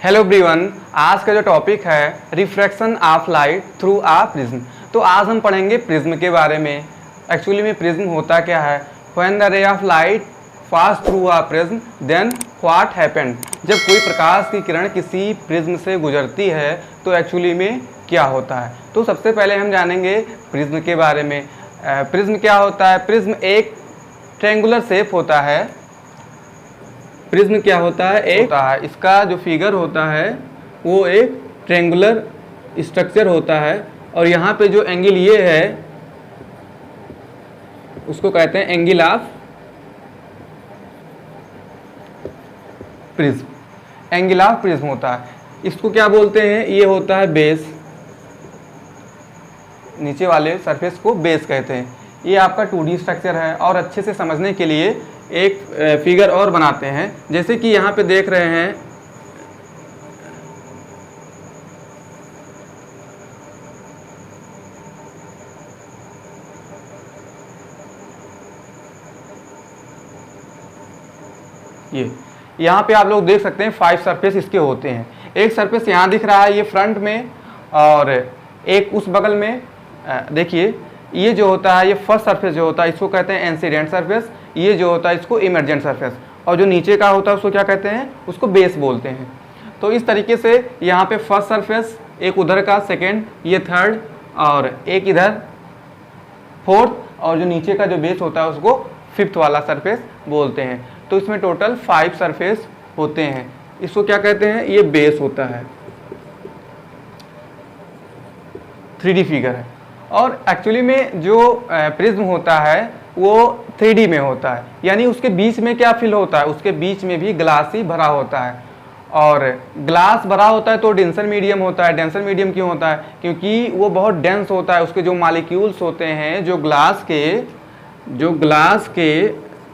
Hello everyone, आज का जो टॉपिक है refraction of light through a prism. तो आज हम पढ़ेंगे प्रिज्म के बारे में। एक्चुअली में प्रिज्म होता क्या है। When the ray of light pass through a prism then what happened. जब कोई प्रकाश की किरण किसी प्रिज्म से गुजरती है तो एक्चुअली में क्या होता है। तो सबसे पहले हम जानेंगे प्रिज्म के बारे में। प्रिज्म क्या होता है। प्रिज्म एक ट्रायंगुलर शेप होता है। प्रिज्म क्या होता है, एक होता है, इसका जो फिगर होता है वो एक ट्रायंगुलर स्ट्रक्चर होता है और यहाँ पे जो एंगल ये है उसको कहते हैं angle of prism. Angle of prism होता है, इसको क्या बोलते हैं, ये होता है बेस। नीचे वाले सरफेस को बेस कहते हैं। ये आपका 2D स्ट्रक्चर है और अच्छे से समझने के लिए एक फिगर और बनाते हैं। जैसे कि यहाँ पे देख रहे हैं ये यहाँ पे आप लोग देख सकते हैं 5 सरफेस इसके होते हैं। एक सरफेस यहाँ दिख रहा है, ये फ्रंट में, और एक उस बगल में। देखिए ये जो होता है, ये फर्स्ट सरफेस जो होता है इसको कहते हैं इंसिडेंट सरफेस। ये जो होता है इसको इमर्जेंट सरफेस। और जो नीचे का होता है उसको क्या कहते हैं, उसको बेस बोलते हैं। तो इस तरीके से यहाँ पे फर्स्ट सरफेस, एक उधर का सेकेंड, ये थर्ड, और एक इधर फोर्थ, और जो नीचे का जो बेस होता है उसको फिफ्थ वाला सरफेस बोलते हैं। तो इसमें टोटल 5 सरफेस होते हैं। इसको क्या कहते हैं, ये बेस होता है। 3D फिगर है। और एक्चुअली में जो प्रिज्म होता है वो 3D में होता है, यानी उसके बीच में क्या फिल होता है, उसके बीच में भी ग्लास ही भरा होता है। और ग्लास भरा होता है तो डेंसर मीडियम होता है। डेंसर मीडियम क्यों होता है, क्योंकि वो बहुत डेंस होता है। उसके जो मॉलिक्यूल्स होते हैं, जो ग्लास के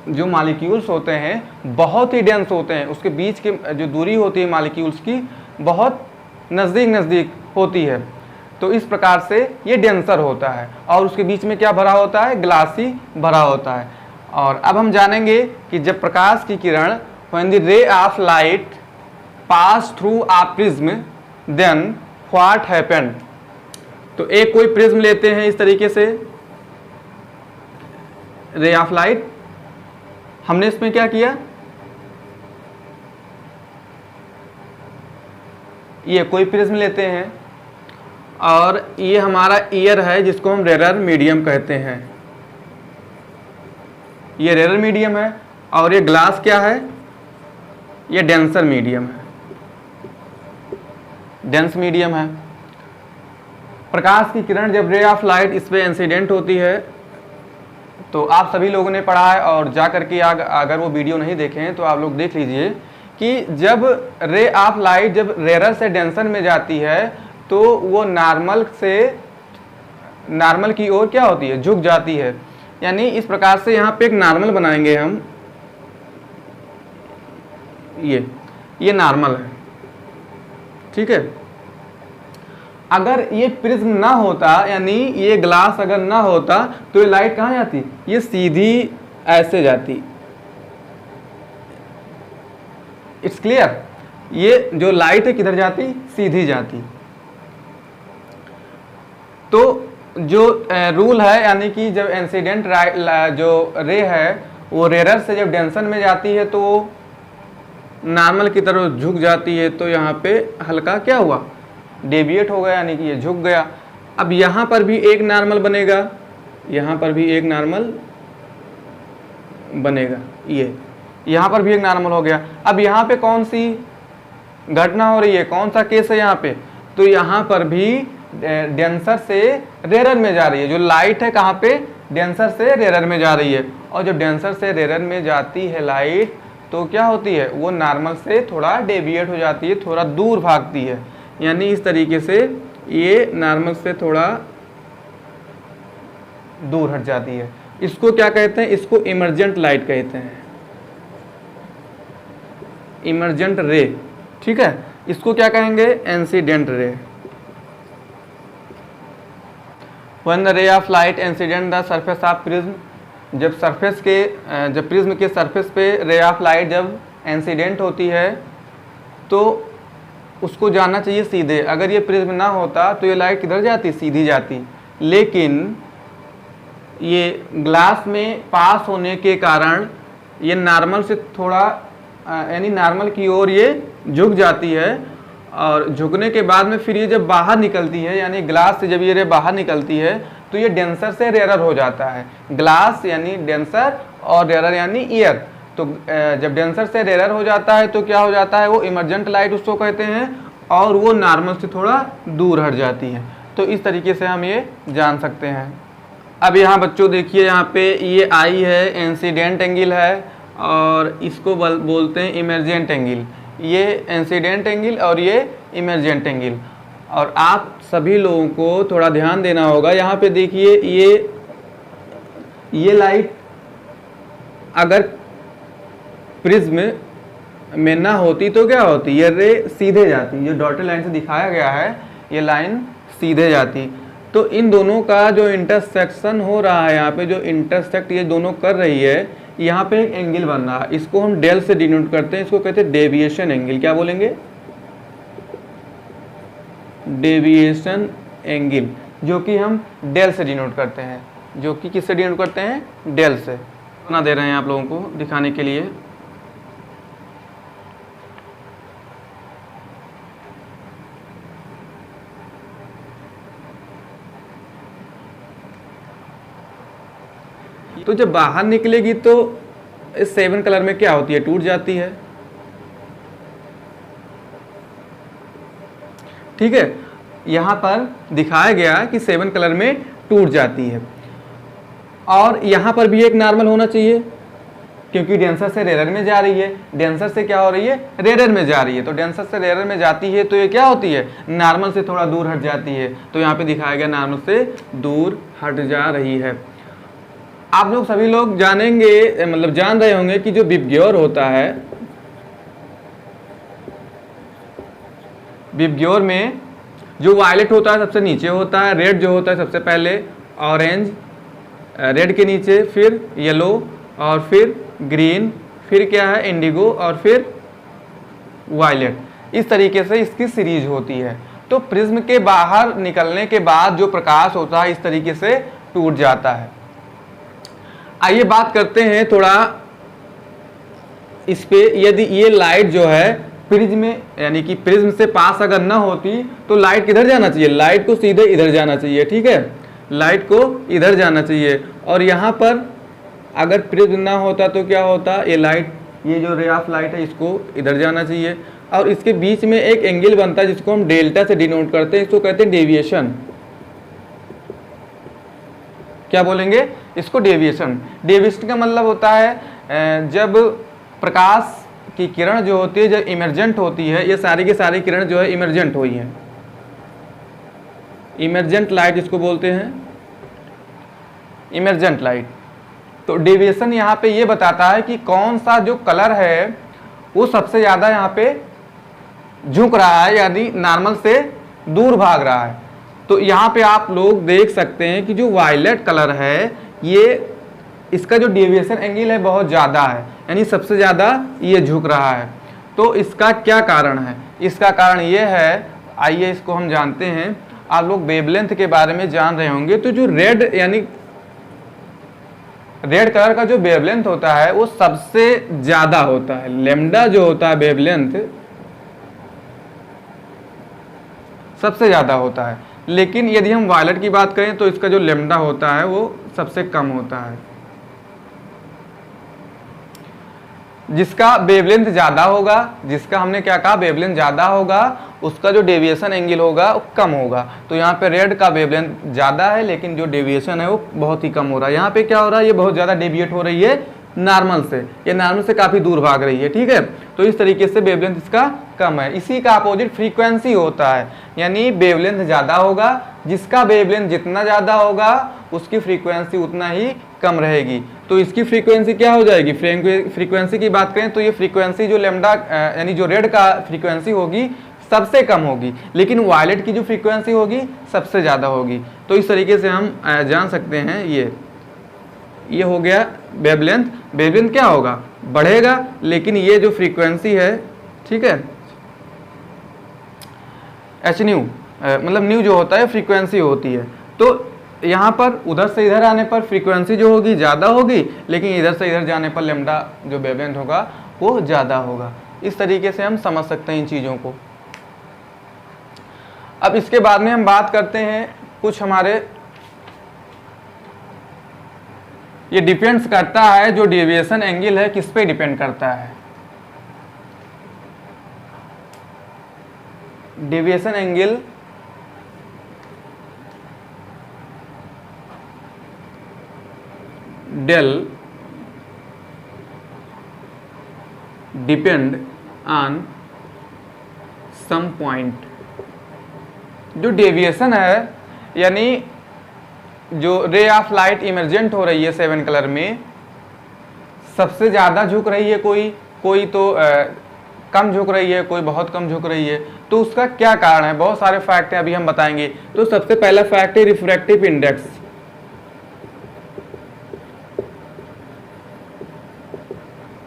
जो मॉलिक्यूल्स होते हैं बहुत ही डेंस होते हैं। उसके बीच के जो दूरी होती है मॉलिक्यूल्स की बहुत नज़दीक होती है। तो इस प्रकार से ये डेंसर होता है और उसके बीच में क्या भरा होता है, ग्लास ही भरा होता है। और अब हम जानेंगे कि जब प्रकाश की किरण when the ray of light pass through a prism then what happened. तो एक कोई प्रिज्म लेते हैं इस तरीके से, रे ऑफ लाइट। हमने इसमें क्या किया, ये कोई प्रिज्म लेते हैं और ये हमारा ईयर है जिसको हम रेरर मीडियम कहते हैं। ये रेरर मीडियम है और ये ग्लास क्या है, ये डेंसर मीडियम है, डेंस मीडियम है। प्रकाश की किरण जब रे ऑफ लाइट इस पे इंसिडेंट होती है तो आप सभी लोगों ने पढ़ा है, और जा करके अगर वो वीडियो नहीं देखे हैं तो आप लोग देख लीजिए कि जब रे ऑफ लाइट जब रेरर से डेंसर में जाती है तो वो नॉर्मल की ओर क्या होती है, झुक जाती है। यानी इस प्रकार से यहाँ पे एक नॉर्मल बनाएंगे हम। ये नॉर्मल है, ठीक है। अगर ये प्रिज्म ना होता, यानी ये ग्लास अगर ना होता तो ये लाइट कहाँ जाती, ये सीधी ऐसे जाती। It's clear. ये जो लाइट है किधर जाती, सीधी जाती। तो जो रूल है, यानी कि जब इंसिडेंट जो रे है वो रेरर से जब डेंसर में जाती है तो वो नॉर्मल की तरफ झुक जाती है। तो यहाँ पे हल्का क्या हुआ, डेविएट हो गया, यानी कि ये झुक गया। अब यहाँ पर भी एक नॉर्मल बनेगा, यहाँ पर भी एक नॉर्मल बनेगा, ये यहाँ पर भी एक नॉर्मल हो गया। अब यहाँ पे कौन सी घटना हो रही है, कौन सा केस है यहाँ पे, तो यहाँ पर भी डेंसर से रेरर में जा रही है। जो लाइट है कहाँ पे, डेंसर से रेरर में जा रही है। और जब डेंसर से रेरर में जाती है लाइट तो क्या होती है, वो नॉर्मल से थोड़ा डेविएट हो जाती है, थोड़ा दूर भागती है। यानी इस तरीके से ये नॉर्मल से थोड़ा दूर हट जाती है। इसको क्या कहते हैं, इसको इमर्जेंट लाइट कहते हैं, इमर्जेंट रे, ठीक है। इसको क्या कहेंगे, incident ray. When the ray of light incident the surface of prism, जब प्रिज्म के सरफेस पे रे ऑफ लाइट जब इंसिडेंट होती है तो उसको जाना चाहिए सीधे। अगर ये प्रिज्म ना होता तो ये लाइट किधर जाती, सीधी जाती। लेकिन ये ग्लास में पास होने के कारण ये नॉर्मल से थोड़ा यानी नॉर्मल की ओर ये झुक जाती है, और झुकने के बाद में फिर ये जब बाहर निकलती है, यानी ग्लास से जब ये रे बाहर निकलती है तो ये डेंसर से रेयर हो जाता है। ग्लास यानी डेंसर और रेयर यानी ईयर। तो जब डेंसर से रेयर हो जाता है तो क्या हो जाता है, वो इमर्जेंट लाइट उसको कहते हैं, और वो नॉर्मल से थोड़ा दूर हट जाती है। तो इस तरीके से हम ये जान सकते हैं। अब यहाँ बच्चों देखिए, यहाँ पे ये आई है इंसिडेंट एंगल है, और इसको बोलते हैं इमरजेंट एंगल। ये इंसिडेंट एंगल और ये इमरजेंट एंगल। और आप सभी लोगों को थोड़ा ध्यान देना होगा। यहाँ पे देखिए, ये लाइट अगर प्रिज्म में ना होती तो क्या होती, ये रे सीधे जाती। जो डॉटेड लाइन से दिखाया गया है ये लाइन सीधे जाती। तो इन दोनों का जो इंटरसेक्शन हो रहा है, यहाँ पे जो इंटरसेक्ट ये दोनों कर रही है, यहाँ पे एक एंगल बन रहा है। इसको हम डेल से डिनोट करते हैं, इसको कहते हैं डेविएशन एंगल। क्या बोलेंगे, डेविएशन एंगल, जो कि हम डेल से डिनोट करते हैं। जो कि किससे डिनोट करते हैं, डेल से। बना दे रहे हैं आप लोगों को दिखाने के लिए। तो जब बाहर निकलेगी तो इस 7 कलर में क्या होती है, टूट जाती है। ठीक है, यहां पर दिखाया गया कि 7 कलर में टूट जाती है। और यहां पर भी एक नॉर्मल होना चाहिए, क्योंकि डेंसर से रेयर में जा रही है। डेंसर से क्या हो रही है, रेयर में जा रही है। तो डेंसर से रेयर में जाती है तो ये क्या होती है, नॉर्मल से थोड़ा दूर हट जाती है। तो यहाँ पे दिखाया गया नॉर्मल से दूर हट जा रही है। आप लोग सभी लोग जानेंगे, मतलब जान रहे होंगे कि जो विबग्योर होता है, विबग्योर में जो वायलेट होता है सबसे नीचे होता है, रेड जो होता है सबसे पहले, ऑरेंज रेड के नीचे, फिर येलो, और फिर ग्रीन, फिर क्या है इंडिगो, और फिर वायलेट। इस तरीके से इसकी सीरीज होती है। तो प्रिज्म के बाहर निकलने के बाद जो प्रकाश होता है इस तरीके से टूट जाता है। आइए बात करते हैं थोड़ा इस पे। यदि ये लाइट जो है प्रिज्म में, यानी कि प्रिज्म से पास अगर ना होती तो लाइट किधर जाना चाहिए, लाइट को सीधे इधर जाना चाहिए। ठीक है, लाइट को इधर जाना चाहिए। और यहाँ पर अगर प्रिज्म ना होता तो क्या होता, ये लाइट, ये जो रे ऑफ लाइट है इसको इधर जाना चाहिए। और इसके बीच में एक एंगल बनता है जिसको हम डेल्टा से डिनोट करते हैं, इसको कहते हैं डेविएशन। क्या बोलेंगे इसको, डेविएशन। डेविएशन का मतलब होता है जब प्रकाश की किरण जो होती है जब इमरजेंट होती है, ये सारी की सारी किरण जो है इमरजेंट हुई है, इमरजेंट लाइट इसको बोलते हैं, इमरजेंट लाइट। तो डेविएशन यहाँ पे ये बताता है कि कौन सा जो कलर है वो सबसे ज्यादा यहाँ पे झुक रहा है, यानी नॉर्मल से दूर भाग रहा है। तो यहाँ पे आप लोग देख सकते हैं कि जो वायलेट कलर है ये, इसका जो डेविएशन एंगल है बहुत ज़्यादा है, यानी सबसे ज़्यादा ये झुक रहा है। तो इसका क्या कारण है, इसका कारण ये है, आइए इसको हम जानते हैं। आप लोग वेवलेंथ के बारे में जान रहे होंगे। तो जो रेड यानी रेड कलर का जो वेवलेंथ होता है वो सबसे ज़्यादा होता है। लैम्डा जो होता है वेवलेंथ सबसे ज़्यादा होता है। लेकिन यदि हम वायलेट की बात करें तो इसका जो लैम्डा होता है वो सबसे कम होता है। जिसका वेवलेंथ ज़्यादा होगा, जिसका हमने क्या कहा वेवलेंथ ज़्यादा होगा, उसका जो डेविएशन एंगल होगा वो कम होगा। तो यहाँ पे रेड का वेवलेंथ ज़्यादा है लेकिन जो डेविएशन है वो बहुत ही कम हो रहा है। यहाँ पे क्या हो रहा है, ये बहुत ज़्यादा डेविएट हो रही है नॉर्मल से, ये नॉर्मल से काफ़ी दूर भाग रही है। ठीक है, तो इस तरीके से वेवलेंथ इसका कम है। इसी का अपोजिट फ्रीक्वेंसी होता है, यानी वेवलेंथ ज़्यादा होगा, जिसका वेवलेंथ जितना ज़्यादा होगा उसकी फ्रीक्वेंसी उतना ही कम रहेगी। तो इसकी फ्रीक्वेंसी क्या हो जाएगी, फ्रीक्वेंसी की बात करें तो ये फ्रीक्वेंसी जो लैम्डा यानी जो रेड का फ्रीक्वेंसी होगी सबसे कम होगी, लेकिन वायलेट की जो फ्रीक्वेंसी होगी सबसे ज़्यादा होगी। तो इस तरीके से हम जान सकते हैं। ये हो गया वेवलेंथ। वेवलेंथ क्या होगा, बढ़ेगा, लेकिन ये जो फ्रीक्वेंसी है, ठीक है, एच न्यू मतलब न्यू जो होता है फ्रीक्वेंसी होती है। तो यहाँ पर उधर से इधर आने पर फ्रीक्वेंसी जो होगी ज़्यादा होगी, लेकिन इधर से इधर जाने पर लैम्डा जो वेवलेंथ होगा वो ज़्यादा होगा। इस तरीके से हम समझ सकते हैं इन चीज़ों को। अब इसके बाद में हम बात करते हैं कुछ हमारे, ये डिपेंड्स करता है जो डेविएशन एंगल है किस पे डिपेंड करता है। Deviation angle they'll depend on some point. जो डेविएशन है यानी जो रे ऑफ लाइट इमर्जेंट हो रही है 7 कलर में, सबसे ज़्यादा झुक रही है कोई तो कम झुक रही है, कोई बहुत कम झुक रही है। तो उसका क्या कारण है? बहुत सारे फैक्ट हैं, अभी हम बताएंगे। तो सबसे पहला फैक्ट है रिफ्रैक्टिव इंडेक्स।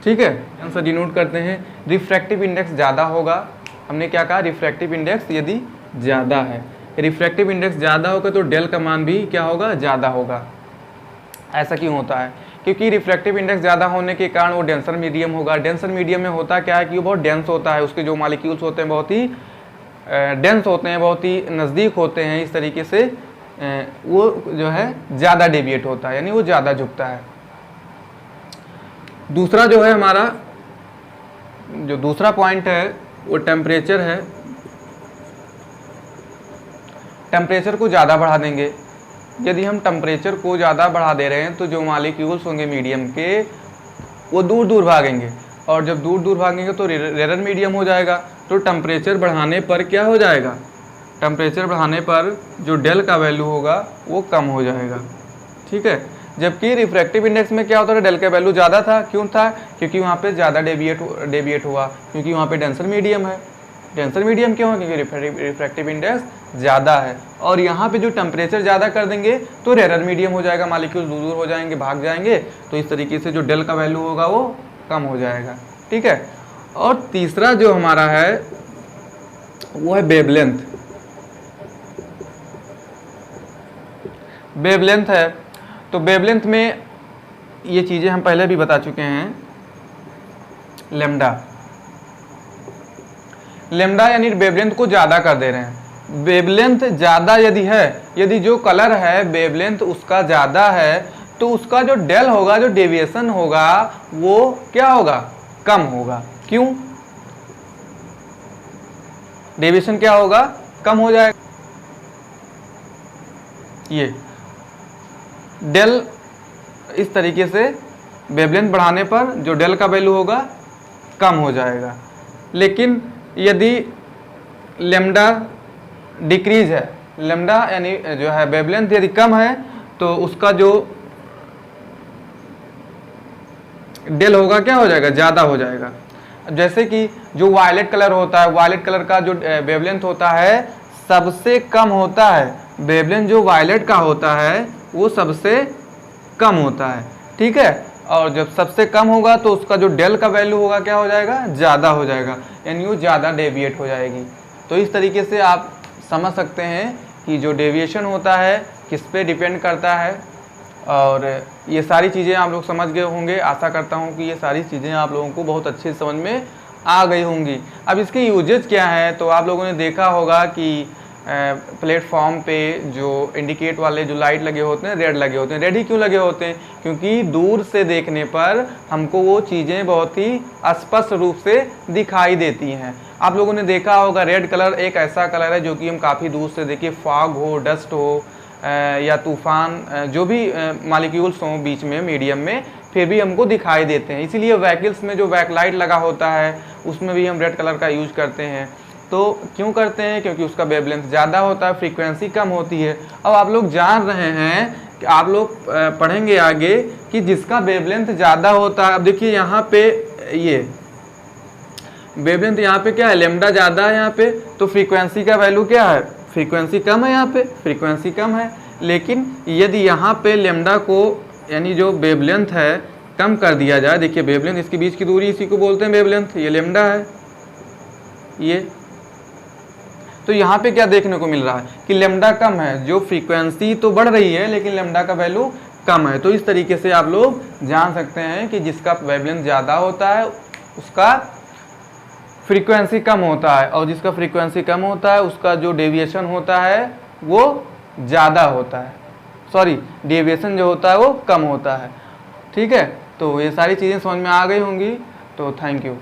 ठीक है, आंसर डिनोट करते हैं। रिफ्रैक्टिव इंडेक्स ज़्यादा होगा। हमने क्या कहा? रिफ्रैक्टिव इंडेक्स यदि ज़्यादा है, रिफ्रैक्टिव इंडेक्स ज़्यादा होगा तो डेल का मान भी क्या होगा? ज़्यादा होगा। ऐसा क्यों होता है? क्योंकि रिफ्रैक्टिव इंडेक्स ज़्यादा होने के कारण वो डेंसर मीडियम होगा। डेंसर मीडियम में होता क्या है कि वो बहुत डेंस होता है, उसके जो मॉलिक्यूल्स होते हैं बहुत ही डेंस होते हैं, बहुत ही नज़दीक होते हैं। इस तरीके से वो जो है ज़्यादा डेविएट होता है, यानी वो ज़्यादा झुकता है। दूसरा जो है हमारा जो दूसरा पॉइंट है वो टेम्परेचर है। टेम्परेचर को ज़्यादा बढ़ा देंगे। यदि हम टेम्परेचर को ज़्यादा बढ़ा दे रहे हैं तो जो मॉलिक्यूल्स होंगे मीडियम के वो दूर दूर भागेंगे, और जब दूर दूर भागेंगे तो रेयर मीडियम हो जाएगा। तो टेम्परेचर बढ़ाने पर क्या हो जाएगा? टेम्परेचर बढ़ाने पर जो डेल का वैल्यू होगा वो कम हो जाएगा। ठीक है, जबकि रिफ्रैक्टिव इंडेक्स में क्या होता है? डेल का वैल्यू ज़्यादा था। क्यों था? क्योंकि वहाँ पे ज़्यादा डेविएट हुआ, क्योंकि वहाँ पे डेंसर मीडियम है। डेंसर मीडियम क्यों है? क्योंकि रिफ्रैक्टिव इंडेक्स ज़्यादा है। और यहाँ पे जो टेम्परेचर ज़्यादा कर देंगे तो रेयर मीडियम हो जाएगा, मॉलिक्यूल दूर दूर हो जाएंगे, भाग जाएंगे। तो इस तरीके से जो डेल का वैल्यू होगा वो कम हो जाएगा। ठीक है, और तीसरा जो हमारा है वो है वेवलेंथ। वेवलेंथ है, तो वेवलेंथ में ये चीज़ें हम पहले भी बता चुके हैं। लैम्डा यानी वेवलेंथ को ज़्यादा कर दे रहे हैं। वेवलेंथ ज़्यादा यदि है, यदि जो कलर है वेवलेंथ उसका ज़्यादा है, तो उसका जो डेल होगा, जो डेविएशन होगा वो क्या होगा? कम होगा। क्यों? डेविएशन क्या होगा? कम हो जाएगा। ये डेल इस तरीके से वेवलेंथ बढ़ाने पर जो डेल का वैल्यू होगा कम हो जाएगा। लेकिन यदि लैम्डा डिक्रीज है, लैम्डा यानी जो है वेवलेंथ यदि कम है, तो उसका जो डेल होगा क्या हो जाएगा? ज़्यादा हो जाएगा। जैसे कि जो वायलेट कलर होता है, वायलेट कलर का जो वेवलेंथ होता है सबसे कम होता है। वेवलेंथ जो वायलेट का होता है वो सबसे कम होता है। ठीक है, और जब सबसे कम होगा तो उसका जो डेल का वैल्यू होगा क्या हो जाएगा? ज़्यादा हो जाएगा, यानी वो ज़्यादा डेविएट हो जाएगी। तो इस तरीके से आप समझ सकते हैं कि जो डेविएशन होता है किस पे डिपेंड करता है। और ये सारी चीज़ें आप लोग समझ गए होंगे। आशा करता हूँ कि ये सारी चीज़ें आप लोगों को बहुत अच्छे समझ में आ गई होंगी। अब इसके यूजेज क्या हैं? तो आप लोगों ने देखा होगा कि प्लेटफॉर्म पे जो इंडिकेट वाले जो लाइट लगे होते हैं रेड लगे होते हैं। रेड ही क्यों लगे होते हैं? क्योंकि दूर से देखने पर हमको वो चीज़ें बहुत ही स्पष्ट रूप से दिखाई देती हैं। आप लोगों ने देखा होगा रेड कलर एक ऐसा कलर है जो कि हम काफ़ी दूर से देखिए, फॉग हो, डस्ट हो या तूफान, जो भी मॉलिक्यूल्स हों बीच में मीडियम में, फिर भी हमको दिखाई देते हैं। इसीलिए व्हीकल्स में जो बैकलाइट लगा होता है उसमें भी हम रेड कलर का यूज करते हैं। तो क्यों करते हैं? क्योंकि उसका वेवलेंथ ज़्यादा होता है, फ्रीक्वेंसी कम होती है। अब आप लोग जान रहे हैं कि आप लोग पढ़ेंगे आगे कि जिसका वेवलेंथ ज़्यादा होता है। अब देखिए यहाँ पे ये वेवलेंथ यहाँ पे क्या है? लैम्डा ज़्यादा है यहाँ पे, तो फ्रीक्वेंसी का वैल्यू क्या है? फ्रीक्वेंसी कम है, यहाँ पे फ्रीक्वेंसी कम है। लेकिन यदि यहाँ पे लैम्डा को यानी जो वेवलेंथ है कम कर दिया जाए, देखिए वेवलेंथ इसके बीच की दूरी, इसी को बोलते हैं वेवलेंथ। ये लैम्डा है ये, तो यहाँ पे क्या देखने को मिल रहा है कि लेमडा कम है, जो फ्रीक्वेंसी तो बढ़ रही है लेकिन लेमडा का वैल्यू कम है। तो इस तरीके से आप लोग जान सकते हैं कि जिसका वेवलेंथ ज़्यादा होता है उसका फ्रीक्वेंसी कम होता है, और जिसका फ्रीक्वेंसी कम होता है उसका जो डेविएशन होता है वो ज़्यादा होता है, सॉरी डेविएशन जो होता है वो कम होता है। ठीक है, तो ये सारी चीज़ें समझ में आ गई होंगी। तो थैंक यू।